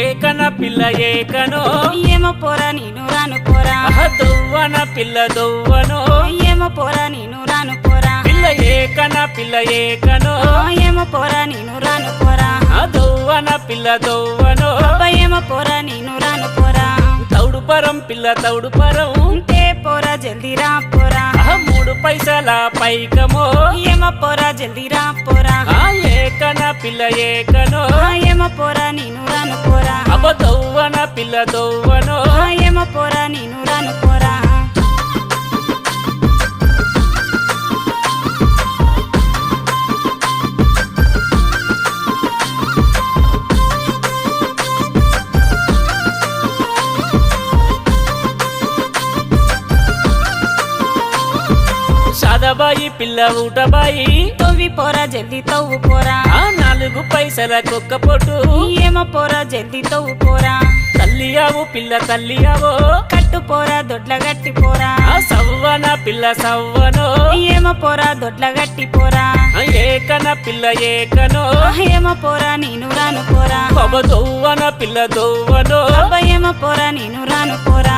ఏకన పిల్ల ఏకనో ఏమో పోరా నేను రాను పోరా దొవ్వన పిల్ల దొవ్వనో ఏమో పోరా నేను రాను పోరా పిల్ల ఏకన పిల్ల ఏకనో ఏమో పోరా నేను రాను పోరా దొవ్వన పిల్ల దొవ్వనో ఏమో పోరా నేను రాను పోరా తౌడుపరం పిల్ల తౌడుపరం ఉంటే పోరా జల్దీ రా పోరా 3 పైసల పైకమో ఏమో పోరా జల్దీ రా పోరా ఏకన పిల్ల ఏకనో ఏమో పోరా నేను రాను పోరా దొవ్వన పిల్ల దొవ్వనో ఏమో పోరా నేను రాను పోరా సాదబాయి పిల్ల ఊటబాయి తవ్వి పోరా జల్దీ తవ్వు పోరా 4 పైసల కుక్క పొట్టు ఏమో పోరా జల్దీ తవ్వు పోరా తల్లియావు పిల్ల తల్లియావో కట్టు పోరా దొడ్ల గట్టి పోరా సవ్వన పిల్ల సవ్వనో ఏమో పోరా దొడ్ల గట్టి పోరా ఏకన పిల్ల ఏకనో ఏమో పోరా నేను రాను పోరా దొవ్వన పిల్ల దొవ్వనో ఏమో పోరా నేను రాను పోరా